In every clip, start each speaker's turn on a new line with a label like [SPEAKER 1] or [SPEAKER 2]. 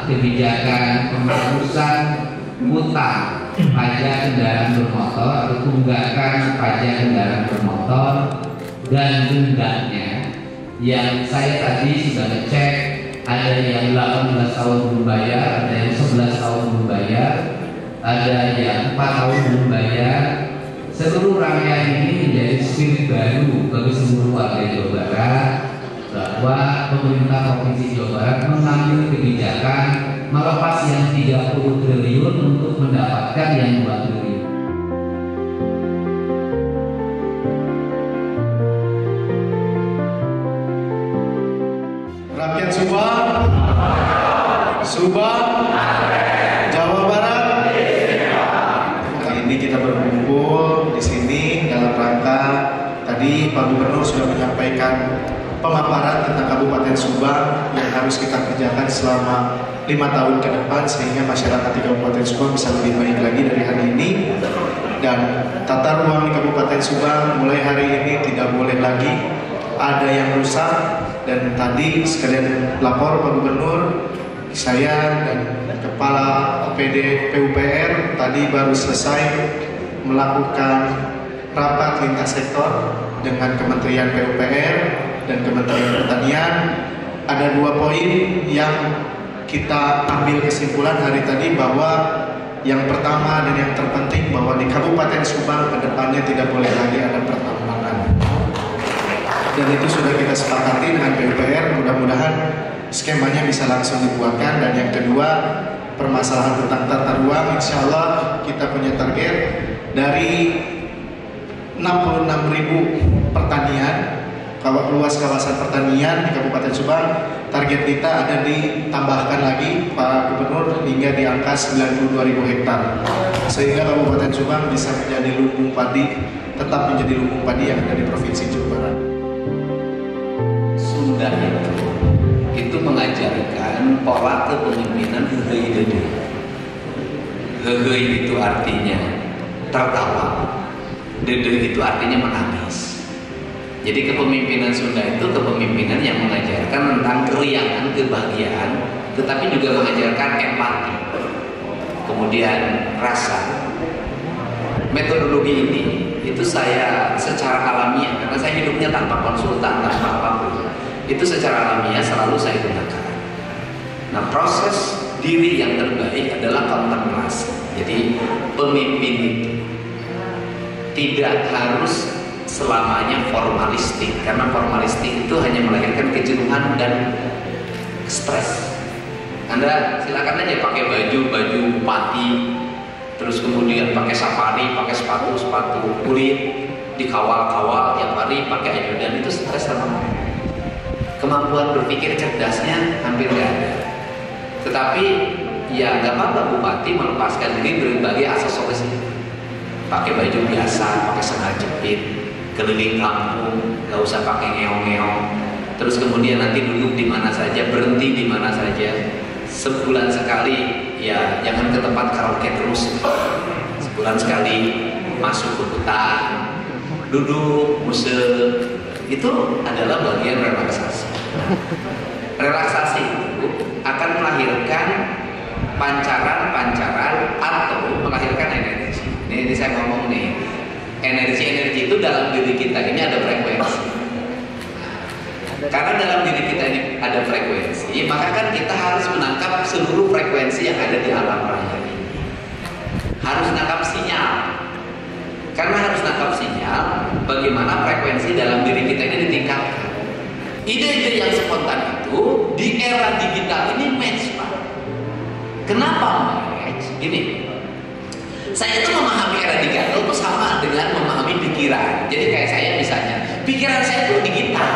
[SPEAKER 1] kebijakan penghapusan utang pajak kendaraan bermotor atau tunggakan pajak kendaraan bermotor dan dendanya yang saya tadi sudah ngecek, ada yang 18 tahun belum bayar, ada yang 11 tahun belum bayar, ada yang 4 tahun belum bayar. Seluruh rangkaian ini menjadi spirit baru bagi seluruh warga Jawa Barat bahwa pemerintah Provinsi Jawa Barat mengambil kebijakan melepas yang 30 triliun untuk mendapatkan yang 2 triliun.
[SPEAKER 2] Rakyat Subang, Jawa Barat. Kali ini kita berkumpul di sini dalam rangka tadi Pak Gubernur sudah menyampaikan pemaparan tentang Kabupaten Subang yang harus kita kerjakan selama 5 tahun ke depan sehingga masyarakat di Kabupaten Subang bisa lebih baik lagi dari hari ini. Dan tata ruang di Kabupaten Subang mulai hari ini tidak boleh lagi ada yang rusak. Dan tadi sekalian lapor Pak Gubernur, saya dan Kepala OPD PUPR tadi baru selesai melakukan rapat lintas sektor dengan Kementerian PUPR dan Kementerian Pertanian. Ada 2 poin yang kita ambil kesimpulan hari tadi, bahwa yang pertama dan yang terpenting bahwa di Kabupaten Subang kedepannya tidak boleh lagi ada pertambangan. Dan itu sudah kita sepakati dengan PUPR, mudah-mudahan skemanya bisa langsung dibuatkan. Dan yang kedua, permasalahan tentang tata ruang, insya Allah kita punya target dari 66.000 pertanian, luas kawasan pertanian di Kabupaten Subang. Target kita ada ditambahkan lagi Pak Gubernur hingga di angka 92.000 hektar, sehingga Kabupaten Subang bisa menjadi lumbung padi, tetap menjadi lumbung padi yang ada di Provinsi Jawa Barat.
[SPEAKER 1] Sunda itu mengajarkan pola kepemimpinan heheui deui. Heheui itu artinya tertawa, deui itu artinya menangis. Jadi kepemimpinan Sunda itu kepemimpinan yang mengajarkan tentang keriangan, kebahagiaan, tetapi juga mengajarkan empati, kemudian rasa. Metodologi ini itu saya secara alamiah, karena saya hidupnya tanpa konsultan, tanpa apapun, itu secara alamiah selalu saya gunakan. Nah, proses diri yang terbaik adalah kontemplasi. Jadi pemimpin itu tidak harus selamanya formalistik, karena formalistik itu hanya melahirkan kejenuhan dan stres. Anda silakan aja pakai baju bupati, terus kemudian pakai safari, pakai sepatu kulit, dikawal-kawal tiap hari pakai ajudan, itu stres sama. Kemampuan berpikir cerdasnya hampir nggak ada. Tetapi ya nggak apa-apa bupati melepaskan diri berbagai aksesoris itu. Pakai baju biasa, pakai sandal jepit, keliling kampung, nggak usah pakai ngeong-ngeong. Terus kemudian nanti duduk di mana saja, berhenti di mana saja. Sebulan sekali, ya jangan ke tempat karaoke terus. Sebulan sekali masuk ke hutan, duduk, musik. Itu adalah bagian relaksasi. Relaksasi itu akan melahirkan pancaran-pancaran atau melahirkan energi. Ini saya ngomong nih, energi-energi itu dalam diri kita ini ada frekuensi. Karena dalam diri kita ini ada frekuensi, maka kan kita harus menangkap seluruh frekuensi yang ada di alam raya ini. Harus menangkap sinyal. Karena harus nangkap sinyal, bagaimana frekuensi dalam diri kita ini ditingkatkan. Ide-ide yang spontan itu di era digital ini match, Pak. Kenapa match? Gini, saya itu memahami era digital itu sama dengan memahami pikiran. Jadi kayak saya misalnya, pikiran saya itu digital,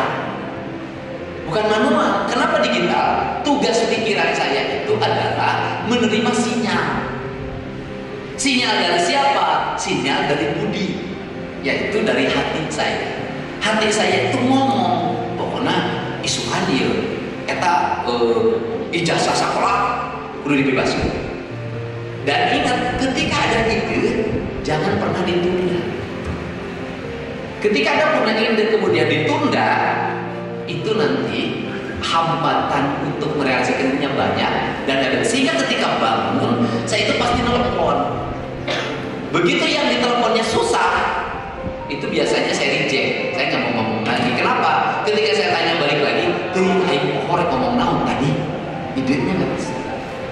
[SPEAKER 1] bukan manual. Kenapa digital? Tugas pikiran saya itu adalah menerima sinyal. Sinyal dari siapa? Sinyal dari budi, yaitu dari hati saya. Hati saya itu ngomong, pokoknya isuhan dia, eta ijazah sekolah udah dibebaskan. Dan ingat, ketika ada ide, jangan pernah ditunda. Ketika ada pernah ide kemudian ditunda, itu nanti hambatan untuk merealisasikannya banyak dan ada sehingga ketika bangun saya itu pasti nelpon. Begitu yang diteleponnya susah, itu biasanya saya reject, saya nggak mau ngomong lagi. Kenapa? Ketika saya tanya balik lagi, ayo korek ngomong naon tadi, idenya nggak bisa.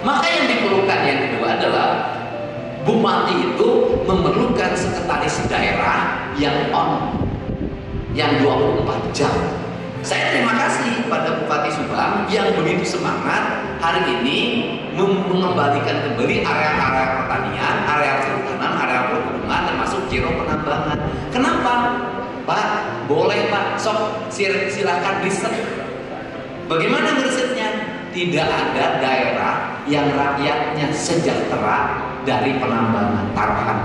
[SPEAKER 1] Maka yang diperlukan yang kedua adalah Bupati itu memerlukan sekretaris daerah yang on, yang 24 jam. Saya terima kasih pada Bupati Subang yang begitu semangat hari ini mengembalikan kembali area-area pertanian, area perhutanan, area perkebunan, termasuk giro penambangan. Kenapa? Pak, boleh Pak, sok silakan riset. Bagaimana risetnya? Tidak ada daerah yang rakyatnya sejahtera dari penambangan taruhan.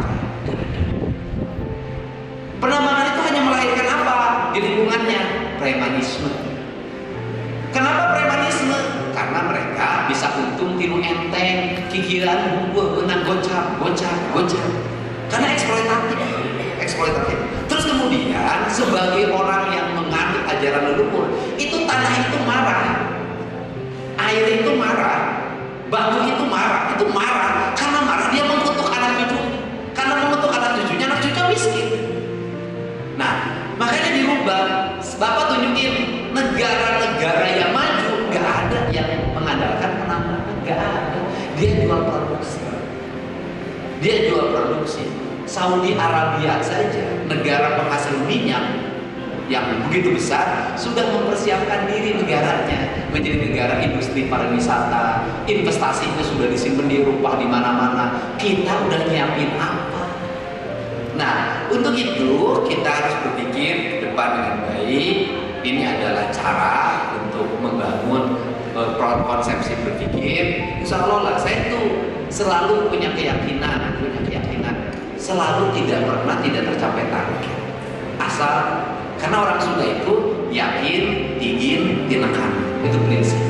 [SPEAKER 1] Penambangan itu hanya melahirkan apa di lingkungannya? Premanisme. Kenapa premanisme? Karena mereka bisa untung tinu enteng, kikiran, benang gocap. Karena eksploitatif. Terus kemudian sebagai orang yang menganut ajaran leluhur, itu tanah itu marah, air itu marah, batu itu marah, karena marah dia mengutuk anak cucunya. Karena mengutuk anak cucunya miskin. Nah, makanya dirubah. Bapak tunjukin negara-negara yang maju nggak ada yang mengandalkan penambangan, nggak ada. Dia jual produksi. Saudi Arabia saja, negara penghasil minyak yang begitu besar, sudah mempersiapkan diri negaranya menjadi negara industri pariwisata. Investasinya sudah disimpan di Eropa di mana-mana. Kita udah nyiapin apa? Nah, untuk itu kita harus berpikir ke depan dengan baik. Ini adalah cara untuk membangun konsepsi berpikir. Insya Allah lah, saya tuh selalu punya keyakinan, selalu tidak pernah tidak tercapai target. Asal karena orang Sunda itu yakin, ingin, dinekan, itu prinsip.